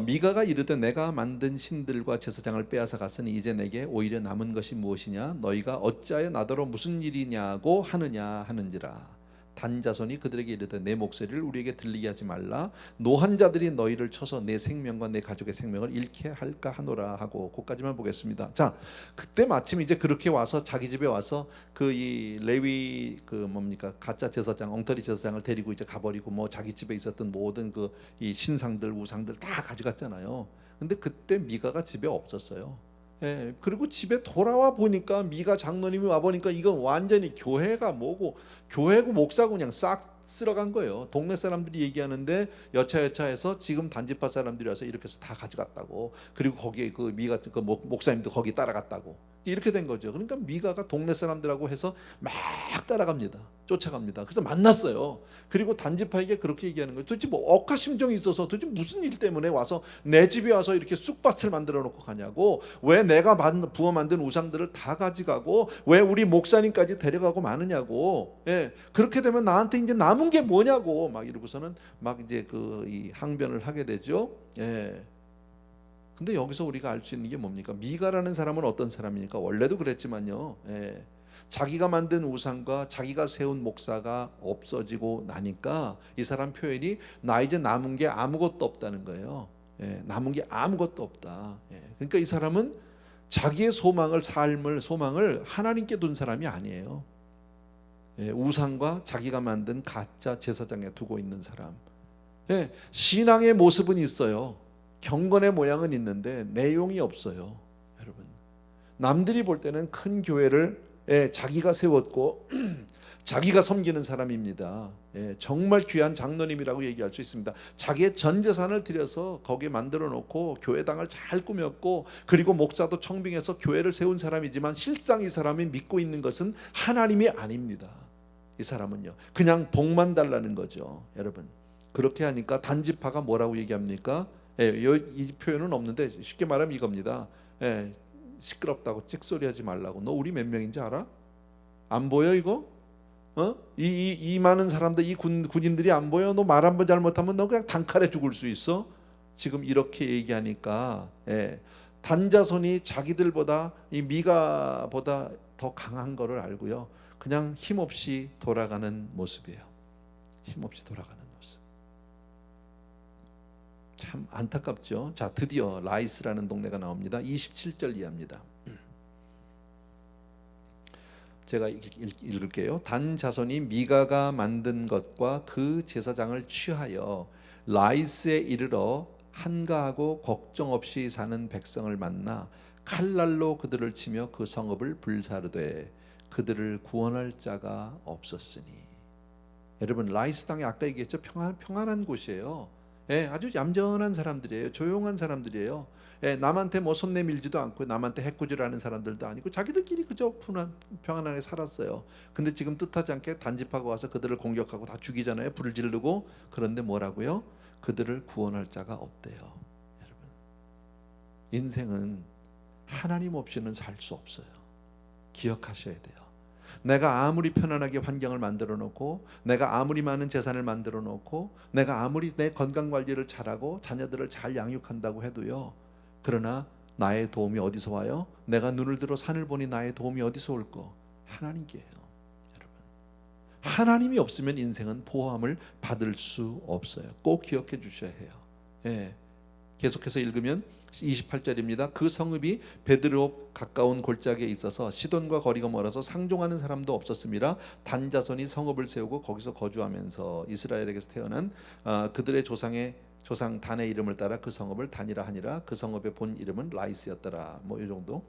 미가가 이르되 내가 만든 신들과 제사장을 빼앗아 갔으니 이제 내게 오히려 남은 것이 무엇이냐, 너희가 어찌하여 나더러 무슨 일이냐고 하느냐 하는지라. 단자손이 그들에게 이르되 내 목소리를 우리에게 들리게 하지 말라. 노한 자들이 너희를 쳐서 내 생명과 내 가족의 생명을 잃게 할까 하노라 하고, 거기까지만 보겠습니다. 자, 그때 마침 이제 그렇게 와서 자기 집에 와서 그 이 레위 그 뭡니까 가짜 제사장, 엉터리 제사장을 데리고 이제 가버리고 뭐 자기 집에 있었던 모든 그 이 신상들 우상들 다 가져갔잖아요. 근데 그때 미가가 집에 없었어요. 예, 그리고 집에 돌아와 보니까 미가 장로님이 와 보니까 이건 완전히 교회가 뭐고, 교회고 목사고 그냥 싹 쓸어간 거예요. 동네 사람들이 얘기하는데 여차여차해서 지금 단지파 사람들이 와서 이렇게 해서 다 가져갔다고. 그리고 거기에 그 미가 그 목사님도 거기 따라갔다고. 이렇게 된 거죠. 그러니까 미가가 동네 사람들하고 해서 막 따라갑니다. 쫓아갑니다. 그래서 만났어요. 그리고 단지파에게 그렇게 얘기하는 거예요. 도대체 뭐 억하심정이 있어서 도대체 무슨 일 때문에 와서 내 집에 와서 이렇게 쑥밭을 만들어 놓고 가냐고. 왜 내가 부어 만든 우상들을 다 가져가고 왜 우리 목사님까지 데려가고 마느냐고. 예, 그렇게 되면 나한테 이제 남은 게 뭐냐고 막 이러고서는 막 이제 그 이 항변을 하게 되죠. 예. 근데 여기서 우리가 알 수 있는 게 뭡니까? 미가라는 사람은 어떤 사람입니까? 원래도 그랬지만요. 예. 자기가 만든 우상과 자기가 세운 목사가 없어지고 나니까 이 사람 표현이 나 이제 남은 게 아무것도 없다는 거예요. 예. 남은 게 아무것도 없다. 예. 그러니까 이 사람은 자기의 소망을 하나님께 둔 사람이 아니에요. 예. 우상과 자기가 만든 가짜 제사장에 두고 있는 사람. 예. 신앙의 모습은 있어요. 경건의 모양은 있는데 내용이 없어요. 여러분 남들이 볼 때는 큰 교회를 자기가 세웠고 자기가 섬기는 사람입니다. 정말 귀한 장로님이라고 얘기할 수 있습니다. 자기의 전 재산을 들여서 거기에 만들어 놓고 교회당을 잘 꾸몄고 그리고 목사도 청빙해서 교회를 세운 사람이지만 실상 이 사람이 믿고 있는 것은 하나님이 아닙니다. 이 사람은요 그냥 복만 달라는 거죠. 여러분 그렇게 하니까 단지파가 뭐라고 얘기합니까? 이 표현은 없는데 쉽게 말하면 이겁니다. 시끄럽다고 찍소리하지 말라고. 너 우리 몇 명인지 알아? 안 보여 이거? 이 많은 사람들, 이 군인들이 안 보여? 너 말 한 번 잘못하면 너 그냥 단칼에 죽을 수 있어? 지금 이렇게 얘기하니까 단자손이 자기들보다 이 미가보다 더 강한 거를 알고요. 그냥 힘없이 돌아가는 모습이에요. 힘없이 돌아가는 모습. 참 안타깝죠. 자, 드디어 라이스라는 동네가 나옵니다. 27절 이하입니다. 제가 읽을게요. 단 자손이 미가가 만든 것과 그 제사장을 취하여 라이스에 이르러 한가하고 걱정 없이 사는 백성을 만나 칼날로 그들을 치며 그 성읍을 불사르되 그들을 구원할 자가 없었으니. 여러분 라이스 땅이 아까 얘기했죠. 평안한 곳이에요. 예, 아주 얌전한 사람들이에요. 조용한 사람들이에요. 예, 남한테 뭐 손 내밀지도 않고 남한테 해코지라는 사람들도 아니고 자기들끼리 그저 평안하게 살았어요. 근데 지금 뜻하지 않게 단집하고 와서 그들을 공격하고 다 죽이잖아요. 불을 지르고. 그런데 뭐라고요? 그들을 구원할 자가 없대요. 여러분, 인생은 하나님 없이는 살 수 없어요. 기억하셔야 돼요. 내가 아무리 편안하게 환경을 만들어 놓고, 내가 아무리 많은 재산을 만들어 놓고, 내가 아무리 내 건강 관리를 잘하고 자녀들을 잘 양육한다고 해도요, 그러나 나의 도움이 어디서 와요? 내가 눈을 들어 산을 보니 나의 도움이 어디서 올까? 하나님께요. 여러분, 하나님이 없으면 인생은 보호함을 받을 수 없어요. 꼭 기억해 주셔야 해요. 예. 계속해서 읽으면 28절입니다. 그 성읍이 베드로 가까운 골짜기에 있어서 시돈과 거리가 멀어서 상종하는 사람도 없었습니다. 단 자손이 성읍을 세우고 거기서 거주하면서 이스라엘에게서 태어난 그들의 조상 단의 이름을 따라 그 성읍을 단이라 하니라. 그 성읍의 본 이름은 라이스였더라. 뭐 이 정도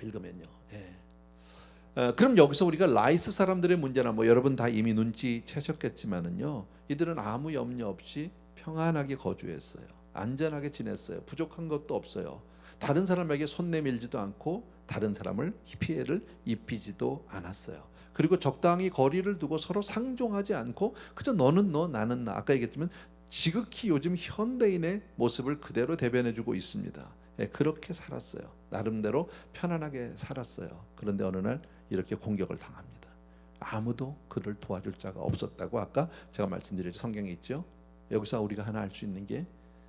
읽으면요. 예. 그럼 여기서 우리가 라이스 사람들의 문제나 뭐 여러분 다 이미 눈치채셨겠지만은요, 이들은 아무 염려 없이 평안하게 거주했어요. 안전하게 지냈어요. 부족한 것도 없어요. 다른 사람에게 손 내밀지도 않고 다른 사람을 피해를 입히지도 않았어요. 그리고 적당히 거리를 두고 서로 상종하지 않고 그저 너는 너 나는 나. 아까 얘기했지만 지극히 요즘 현대인의 모습을 그대로 대변해주고 있습니다. 예, 그렇게 살았어요. 나름대로 편안하게 살았어요. 그런데 어느 날 이렇게 공격을 당합니다. 아무도 그를 도와줄 자가 없었다고 아까 제가 말씀드렸죠. 성경에 있죠. 여기서 우리가 하나 알 수 있는 게,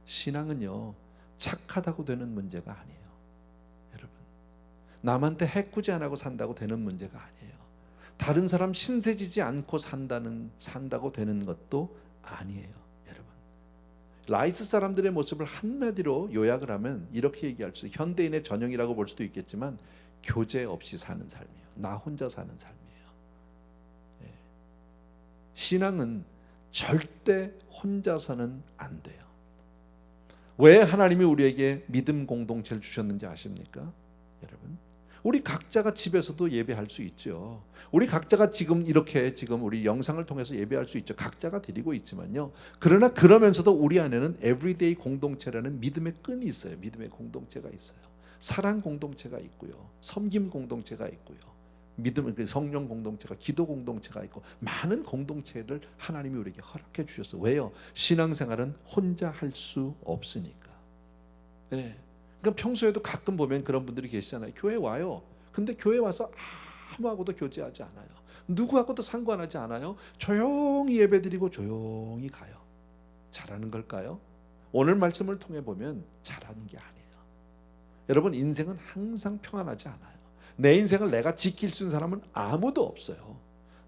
신앙은요 착하다고 되는 문제가 아니에요. 여러분, 남한테 해코지 안 하고 산다고 되는 문제가 아니에요. 다른 사람 신세지지 않고 산다고 되는 것도 아니에요. 여러분, 라이스 사람들의 모습을 한마디로 요약을 하면 이렇게 얘기할 수 있어요. 현대인의 전형이라고 볼 수도 있겠지만 교제 없이 사는 삶이에요. 나 혼자 사는 삶이에요. 예. 신앙은 절대 혼자서는 안 돼요. 왜 하나님이 우리에게 믿음 공동체를 주셨는지 아십니까? 여러분, 우리 각자가 집에서도 예배할 수 있죠. 우리 각자가 지금 우리 영상을 통해서 예배할 수 있죠. 각자가 드리고 있지만요. 그러나 그러면서도 우리 안에는 에브리데이 공동체라는 믿음의 끈이 있어요. 믿음의 공동체가 있어요. 사랑 공동체가 있고요. 섬김 공동체가 있고요. 성령 공동체가, 기도 공동체가 있고 많은 공동체를 하나님이 우리에게 허락해 주셨어요. 왜요? 신앙생활은 혼자 할 수 없으니까. 네. 그러니까 평소에도 가끔 보면 그런 분들이 계시잖아요. 교회 와요. 근데 교회 와서 아무하고도 교제하지 않아요. 누구하고도 상관하지 않아요. 조용히 예배드리고 조용히 가요. 잘하는 걸까요? 오늘 말씀을 통해 보면 잘하는 게 아니에요. 여러분, 인생은 항상 평안하지 않아요. 내 인생을 내가 지킬 수 있는 사람은 아무도 없어요.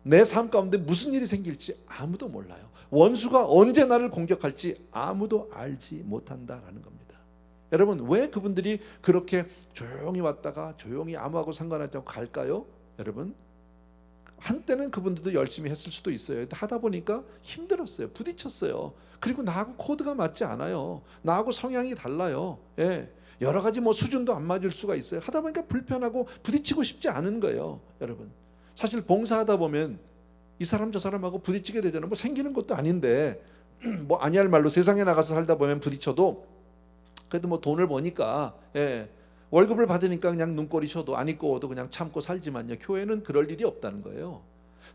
내 삶 가운데 무슨 일이 생길지 아무도 몰라요. 원수가 언제 나를 공격할지 아무도 알지 못한다라는 겁니다. 여러분, 왜 그분들이 그렇게 조용히 왔다가 조용히 아무하고 상관하지 않고 갈까요? 여러분, 한때는 그분들도 열심히 했을 수도 있어요. 하다 보니까 힘들었어요. 부딪혔어요. 그리고 나하고 코드가 맞지 않아요. 나하고 성향이 달라요. 예. 여러 가지 수준도 안 맞을 수가 있어요. 하다 보니까 불편하고 부딪히고 싶지 않은 거예요. 여러분, 사실 봉사하다 보면 이 사람 저 사람하고 부딪히게 되잖아요. 생기는 것도 아닌데 아니할 말로 세상에 나가서 살다 보면 부딪혀도 그래도 돈을 버니까, 예, 월급을 받으니까 그냥 눈꼬리 쳐도 안 입고도 그냥 참고 살지만요, 교회는 그럴 일이 없다는 거예요.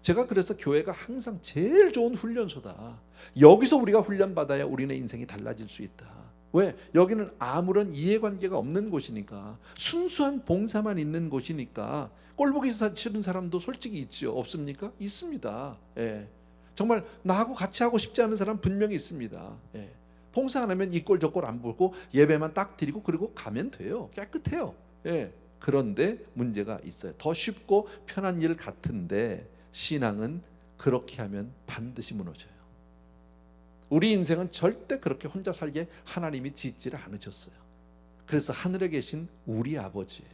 제가 그래서 교회가 항상 제일 좋은 훈련소다. 여기서 우리가 훈련받아야 우리네 인생이 달라질 수 있다. 왜? 여기는 아무런 이해관계가 없는 곳이니까, 순수한 봉사만 있는 곳이니까. 꼴보기 싫은 사람도 솔직히 있죠. 없습니까? 있습니다. 예. 정말 나하고 같이 하고 싶지 않은 사람 분명히 있습니다. 예. 봉사 안 하면 이 꼴 저 꼴 안 보고 예배만 딱 드리고 그리고 가면 돼요. 깨끗해요. 예. 그런데 문제가 있어요. 더 쉽고 편한 일 같은데 신앙은 그렇게 하면 반드시 무너져요. 우리 인생은 절대 그렇게 혼자 살게 하나님이 짓지를 않으셨어요. 그래서 하늘에 계신 우리 아버지예요.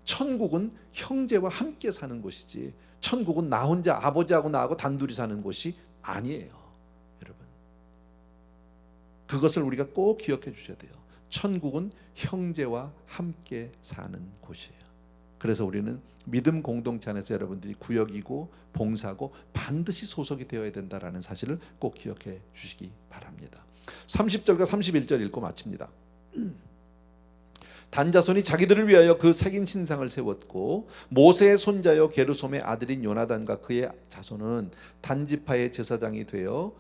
천국은 형제와 함께 사는 곳이지, 천국은 나 혼자 아버지하고 나하고 단둘이 사는 곳이 아니에요. 여러분, 그것을 우리가 꼭 기억해 주셔야 돼요. 천국은 형제와 함께 사는 곳이에요. 그래서 우리는 믿음 공동체 안에서 여러분들이 구역이고 봉사고 반드시 소속이 되어야 된다라는 사실을 꼭 기억해 주시기 바랍니다. 30절과 31절 읽고 마칩니다. 단자손이 자기들을 위하여 그 새긴 신상을 세웠고 모세의 손자여 게르솜의 아들인 요나단과 그의 자손은 단지파의 제사장이 되어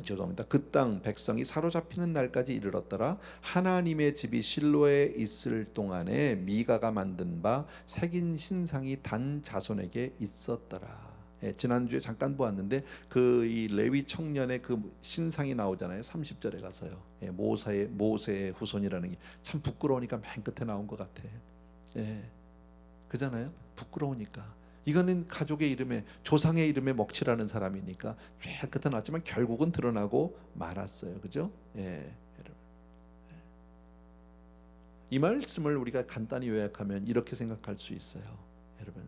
죄송합니다. 그 땅 백성이 사로잡히는 날까지 이르렀더라. 하나님의 집이 실로에 있을 동안에 미가가 만든 바 새긴 신상이 단 자손에게 있었더라. 지난주에 잠깐 보았는데 그 이 레위 청년의 그 신상이 나오잖아요. 30절에 가서요. 모세의 후손이라는 게 참 부끄러우니까 맨 끝에 나온 것 같아. 그잖아요. 부끄러우니까. 이거는 가족의 이름에 조상의 이름에 먹칠하는 사람이니까 맨 끝에 나왔지만 결국은 드러나고 말았어요. 그죠? 여러분. 이 말씀을 우리가 간단히 요약하면 이렇게 생각할 수 있어요. 여러분.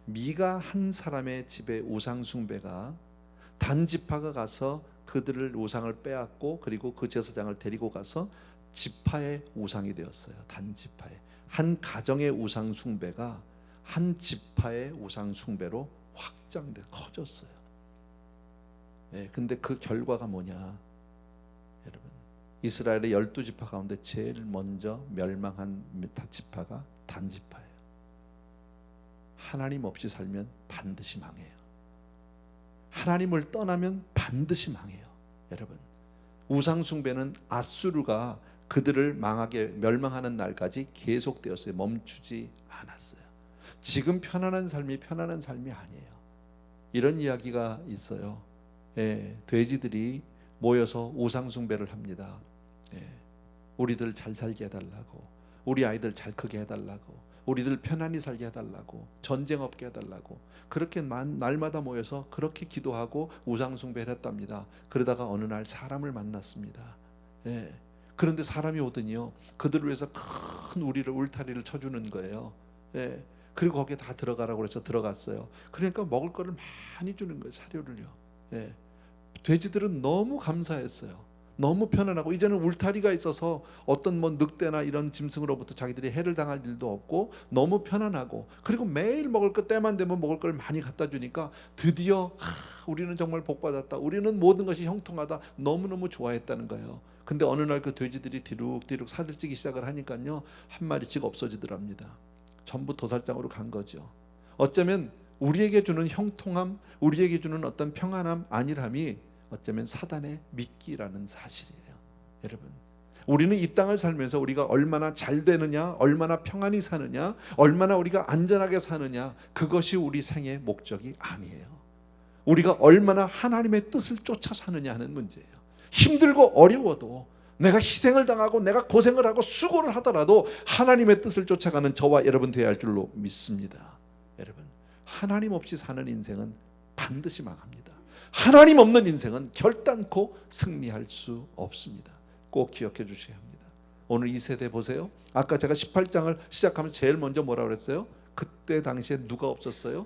미가 한 사람의 집에 우상 숭배가 단지파가 가서 그들을 우상을 빼앗고 그리고 그 제사장을 데리고 가서 지파의 우상이 되었어요. 단지파의 한 가정의 우상 숭배가 한 지파의 우상 숭배로 확장돼 커졌어요. 근데 그 결과가 뭐냐? 여러분, 이스라엘의 12지파 가운데 제일 먼저 멸망한 지파가 단지파예요. 하나님 없이 살면 반드시 망해요. 하나님을 떠나면 반드시 망해요. 여러분, 우상 숭배는 아수르가 그들을 망하게 멸망하는 날까지 계속되었어요. 멈추지 않았어요. 지금 편안한 삶이 편안한 삶이 아니에요. 이런 이야기가 있어요. 돼지들이 모여서 우상 숭배를 합니다. 우리들 잘 살게 해달라고, 우리 아이들 잘 크게 해달라고, 우리들 편안히 살게 해달라고, 전쟁 없게 해달라고, 그렇게 날마다 모여서 그렇게 기도하고 우상 숭배를 했답니다. 그러다가 어느 날 사람을 만났습니다. 그런데 사람이 오더니요, 그들을 위해서 큰 울타리를 쳐주는 거예요. 그리고 거기에 다 들어가라고 그래서 들어갔어요. 그러니까 먹을 거를 많이 주는 거예요. 사료를요. 돼지들은 너무 감사했어요. 너무 편안하고 이제는 울타리가 있어서 어떤 뭐 늑대나 이런 짐승으로부터 자기들이 해를 당할 일도 없고 너무 편안하고, 그리고 매일 먹을 거 때만 되면 먹을 걸 많이 갖다 주니까 드디어 우리는 정말 복받았다, 우리는 모든 것이 형통하다, 너무너무 좋아했다는 거예요. 근데 어느 날 그 돼지들이 뒤룩뒤룩 살을 찌기 시작을 하니까요, 한 마리씩 없어지더랍니다. 전부 도살장으로 간 거죠. 어쩌면 우리에게 주는 형통함, 우리에게 주는 어떤 평안함, 안일함이 어쩌면 사단의 미끼라는 사실이에요. 여러분, 우리는 이 땅을 살면서 우리가 얼마나 잘 되느냐, 얼마나 평안히 사느냐, 얼마나 우리가 안전하게 사느냐, 그것이 우리 생의 목적이 아니에요. 우리가 얼마나 하나님의 뜻을 쫓아 사느냐 하는 문제예요. 힘들고 어려워도, 내가 희생을 당하고 내가 고생을 하고 수고를 하더라도 하나님의 뜻을 쫓아가는 저와 여러분 되어야 할 줄로 믿습니다. 여러분, 하나님 없이 사는 인생은 반드시 망합니다. 하나님 없는 인생은 결단코 승리할 수 없습니다. 꼭 기억해 주셔야 합니다. 오늘 이 세대 보세요. 아까 제가 18장을 시작하면 제일 먼저 뭐라고 그랬어요? 그때 당시에 누가 없었어요?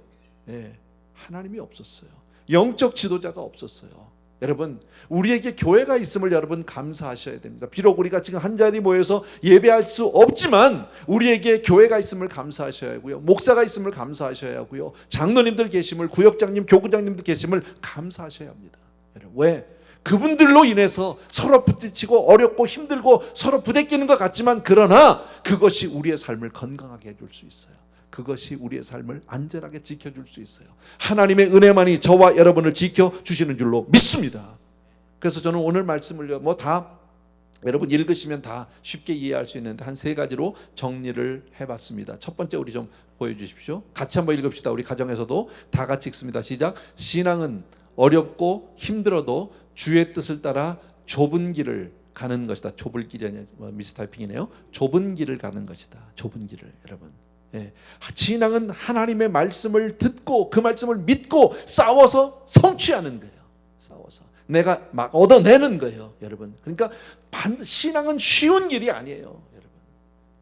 하나님이 없었어요. 영적 지도자가 없었어요. 여러분, 우리에게 교회가 있음을 여러분 감사하셔야 됩니다. 비록 우리가 지금 한 자리 모여서 예배할 수 없지만 우리에게 교회가 있음을 감사하셔야 하고요, 목사가 있음을 감사하셔야 하고요, 장로님들 계심을, 구역장님, 교구장님들 계심을 감사하셔야 합니다. 여러분, 왜? 그분들로 인해서 서로 부딪히고 어렵고 힘들고 서로 부대끼는 것 같지만, 그러나 그것이 우리의 삶을 건강하게 해줄 수 있어요. 그것이 우리의 삶을 안전하게 지켜줄 수 있어요. 하나님의 은혜만이 저와 여러분을 지켜주시는 줄로 믿습니다. 그래서 저는 오늘 말씀을 다 여러분 읽으시면 다 쉽게 이해할 수 있는데 한 세 가지로 정리를 해봤습니다. 첫 번째, 우리 좀 보여주십시오. 같이 한번 읽읍시다. 우리 가정에서도 다 같이 읽습니다. 시작. 신앙은 어렵고 힘들어도 주의 뜻을 따라 좁은 길을 가는 것이다. 좁은 길이 아니라 미스타이핑이네요. 좁은 길을 가는 것이다. 좁은 길을. 여러분, 신앙은 하나님의 말씀을 듣고 그 말씀을 믿고 싸워서 성취하는 거예요. 싸워서 내가 막 얻어내는 거예요. 여러분, 그러니까 신앙은 쉬운 길이 아니에요. 여러분,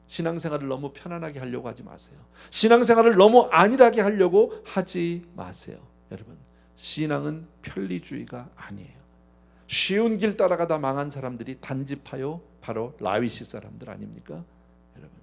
신앙생활을 너무 편안하게 하려고 하지 마세요. 신앙생활을 너무 안일하게 하려고 하지 마세요. 여러분, 신앙은 편리주의가 아니에요. 쉬운 길 따라가다 망한 사람들이 단지파요, 바로 라위시 사람들 아닙니까? 여러분,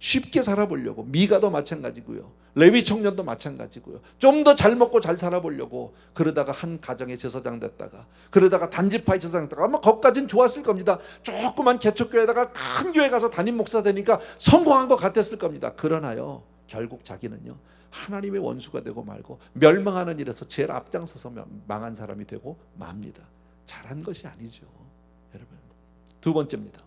쉽게 살아보려고, 미가도 마찬가지고요, 레위 청년도 마찬가지고요, 좀 더 잘 먹고 잘 살아보려고 그러다가 한 가정의 제사장 됐다가, 그러다가 단지파의 제사장 됐다가, 아마 거기까지는 좋았을 겁니다. 조그만 개척교회에다가 큰 교회 가서 담임 목사 되니까 성공한 것 같았을 겁니다. 그러나요, 결국 자기는요 하나님의 원수가 되고 말고 멸망하는 일에서 제일 앞장서서 망한 사람이 되고 맙니다. 잘한 것이 아니죠, 여러분. 두 번째입니다.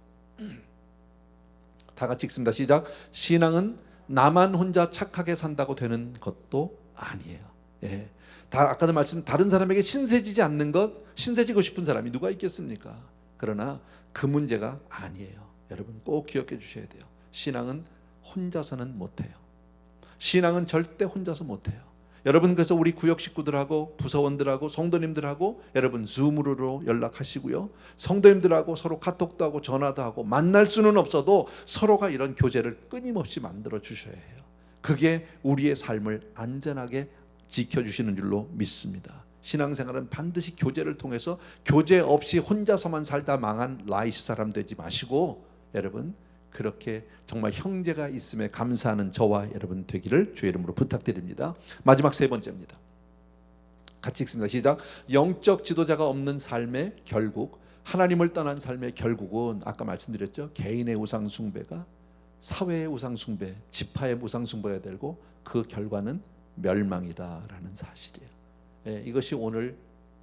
다 같이 읽습니다. 시작. 신앙은 나만 혼자 착하게 산다고 되는 것도 아니에요. 예. 아까도 말씀, 다른 사람에게 신세지지 않는 것, 신세지고 싶은 사람이 누가 있겠습니까? 그러나 그 문제가 아니에요. 여러분 꼭 기억해 주셔야 돼요. 신앙은 혼자서는 못해요. 신앙은 절대 혼자서 못해요. 여러분, 그래서 우리 구역 식구들하고 부서원들하고 성도님들하고 여러분 줌으로 연락하시고요, 성도님들하고 서로 카톡도 하고 전화도 하고, 만날 수는 없어도 서로가 이런 교제를 끊임없이 만들어 주셔야 해요. 그게 우리의 삶을 안전하게 지켜주시는 줄로 믿습니다. 신앙생활은 반드시 교제를 통해서, 교제 없이 혼자서만 살다 망한 라이시 사람 되지 마시고, 여러분 그렇게 정말 형제가 있음에 감사하는 저와 여러분 되기를 주의 이름으로 부탁드립니다. 마지막 세 번째입니다. 같이 읽습니다. 시작. 영적 지도자가 없는 삶의 결국, 하나님을 떠난 삶의 결국은 아까 말씀드렸죠, 개인의 우상 숭배가 사회의 우상 숭배, 지파의 우상 숭배가 되고 그 결과는 멸망이다라는 사실이에요. 예, 이것이 오늘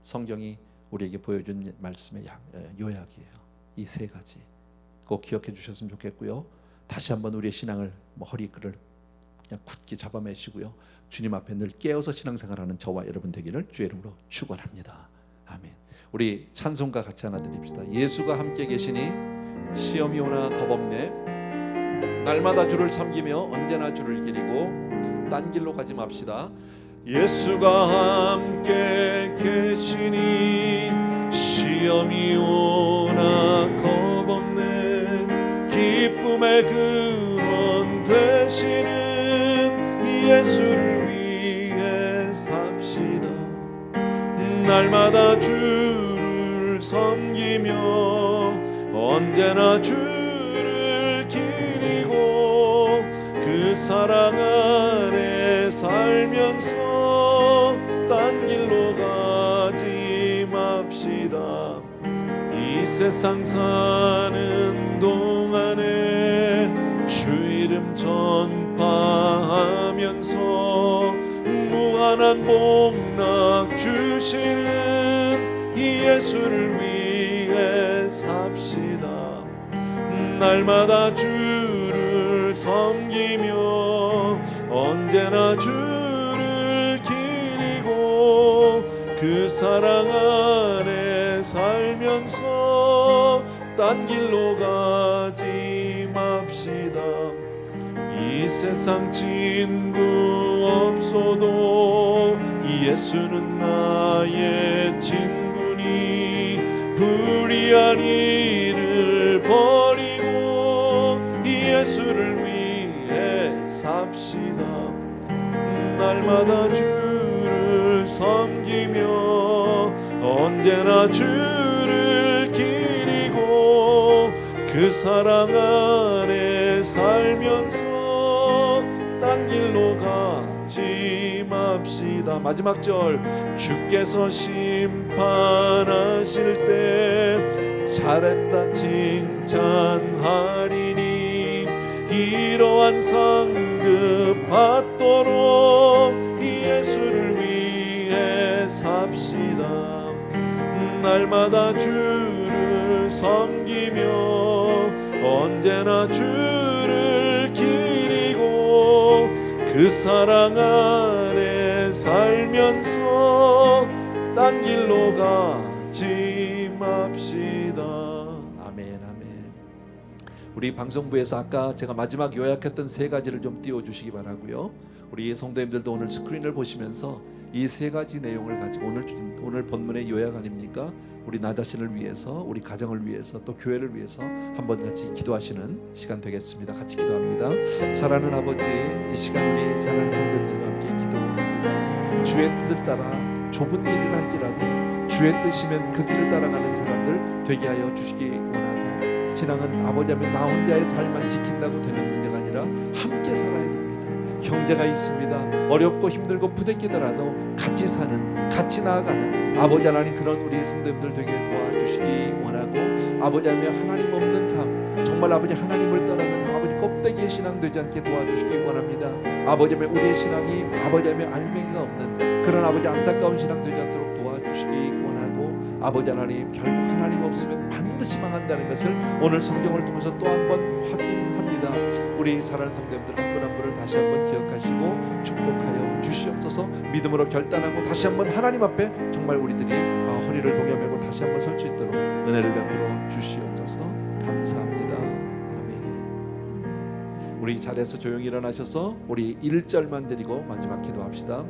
성경이 우리에게 보여준 말씀의 요약이에요. 이 세 가지 꼭 기억해 주셨으면 좋겠고요. 다시 한번 우리의 신앙을 허리끈을 그냥 굳게 잡아매시고요, 주님 앞에 늘 깨어서 신앙생활하는 저와 여러분 되기를 주의 이름으로 축원합니다. 아멘. 우리 찬송가 같이 하나 드립시다. 예수가 함께 계시니 시험이 오나 겁없네. 날마다 주를 섬기며 언제나 주를 기리고 딴 길로 가지 맙시다. 예수가 함께 계시니 시험이 오나 겁없네. 기쁨의 근원 되시는 예수를 위해 삽시다. 날마다 주를 섬기며 언제나 주를 기리고 그 사랑 안에 살면서 딴 길로 가지 맙시다. 이 세상 사는 동안에 주 이름 전파하면서 무한한 복락 주시는 이 예수를 위해 삽시다. 날마다 주를 섬기며 언제나 주를 기리고 그 사랑 안에 살면서 딴 길로 가지 맙시다. 이 세상 친구 없어도 예수는 나의 친구니 불의한 일을 버리고 예수를 위해 삽시다. 날마다 주를 섬기며 언제나 주를 기리고 그 사랑 안에 살면서 딴 길로 가지 맙시다. 마지막 절. 주께서 심판하실 때 잘했다 칭찬하리니 이러한 상급 받도록 예수를 위해 삽시다. 날마다 주를 섬기며 언제나 주를 기리고 그 사랑 안에 살면서 딴 길로 가지 맙시다. 아멘, 아멘. 우리 방송부에서 아까 제가 마지막 요약했던 세 가지를 좀 띄워주시기 바라고요. 우리 성도님들도 오늘 스크린을 보시면서 이 세 가지 내용을 가지고 오늘 본문의 요약 아닙니까? 우리 나 자신을 위해서, 우리 가정을 위해서, 또 교회를 위해서 한번 같이 기도하시는 시간 되겠습니다. 같이 기도합니다. 사랑하는 아버지, 이 시간 우리 사랑하는 성도님들과 함께 기도합니다. 주의 뜻을 따라 좁은 길이라 할지라도 주의 뜻이면 그 길을 따라가는 사람들 되게 하여 주시기 원하고, 신앙은 아버지 하면 나 혼자의 삶만 지킨다고 되는 문제가 아니라 함께 살아야 됩니다. 형제가 있습니다. 어렵고 힘들고 부대끼더라도 같이 사는, 같이 나아가는 아버지 하나님, 그런 우리 성도님들 되게 도와주시기 원하고, 아버지 하나님 하나님 없는 삶, 정말 아버지 하나님을 떠나는 아버지 껍데기의 신앙 되지 않게 도와주시기 원합니다. 아버지 하나님 우리의 신앙이 아버지 하나님 알맹이가 없는 그런 아버지 안타까운 신앙 되지 않도록 도와주시기 원하고, 아버지 하나님 결국 하나님 없으면 반드시 망한다는 것을 오늘 성경을 통해서 또 한 번 확인합니다. 우리 사랑하는 성도님들 한 분 한 분을 다시 한번 기억하시고 축복하여 주시옵소서. 믿음으로 결단하고 다시 한번 하나님 앞에 정말 우리들이 허리를 동여매고 다시 한번 설 수 있도록 은혜를 베풀어 주시옵소서. 감사합니다. 아멘. 우리 자리에서 조용히 일어나셔서 우리 1절만 드리고 마지막 기도합시다.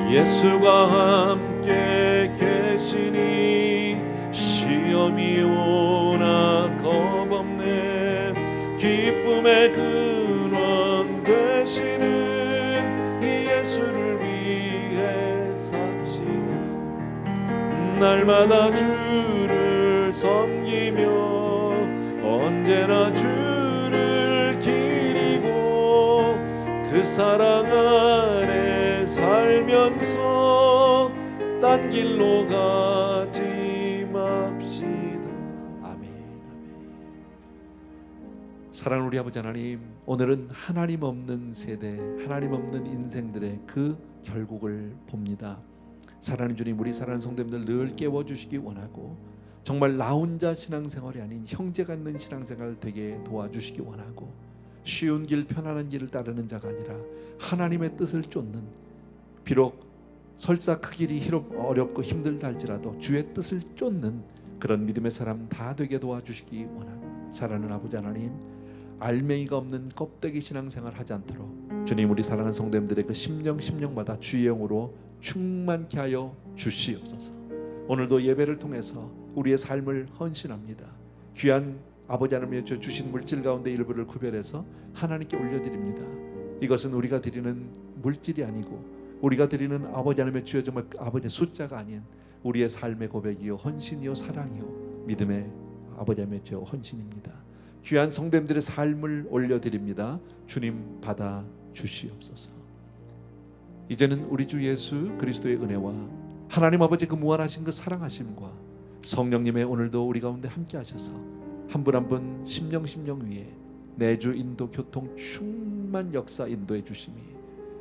예수가 함께 계시니 시험이 오나 겁없네. 기쁨의 근원 되시는 이 예수를 위해 삽시다. 날마다 주를 섬기며 언제나 주를 기리고 그 사랑 안에 살면서 딴 길로 가지 맙시다. 아멘. 사랑하는 우리 아버지 하나님, 오늘은 하나님 없는 세대, 하나님 없는 인생들의 그 결국을 봅니다. 사랑하는 주님, 우리 사랑하는 성도님들 늘 깨워주시기 원하고, 정말 나 혼자 신앙생활이 아닌 형제가 있는 신앙생활 되게 도와주시기 원하고, 쉬운 길 편안한 길을 따르는 자가 아니라 하나님의 뜻을 쫓는, 비록 설사 그 길이 어렵고 힘들다 할지라도 주의 뜻을 쫓는 그런 믿음의 사람 다 되게 도와주시기 원하고, 사랑하는 아버지 하나님, 알맹이가 없는 껍데기 신앙생활 하지 않도록 주님, 우리 사랑하는 성도님들의 그 심령마다 주의 영으로 충만케 하여 주시옵소서. 오늘도 예배를 통해서 우리의 삶을 헌신합니다. 귀한 아버지 하나님의 주신 물질 가운데 일부를 구별해서 하나님께 올려드립니다. 이것은 우리가 드리는 물질이 아니고 우리가 드리는 아버지 하나님의 주여 정말 아버지의 숫자가 아닌 우리의 삶의 고백이요 헌신이요 사랑이요 믿음의 아버지 하나님의 주여 헌신입니다. 귀한 성도님들의 삶을 올려드립니다. 주님 받아 주시옵소서. 이제는 우리 주 예수 그리스도의 은혜와 하나님 아버지 그 무한하신 그 사랑하심과 성령님의 오늘도 우리 가운데 함께 하셔서 한 분 한 분 심령 위에 내주 인도 교통 충만 역사 인도해 주심이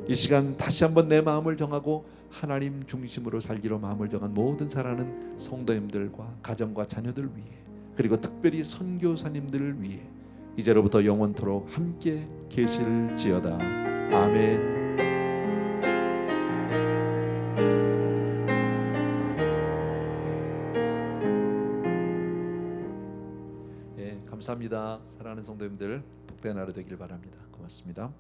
이 시간 다시 한번 내 마음을 정하고 하나님 중심으로 살기로 마음을 정한 모든 사랑하는 성도님들과 가정과 자녀들 위해, 그리고 특별히 선교사님들을 위해 이제로부터 영원토록 함께 계실지어다. 아멘. 감사합니다. 사랑하는 성도님들, 복된 하루 되길 바랍니다. 고맙습니다.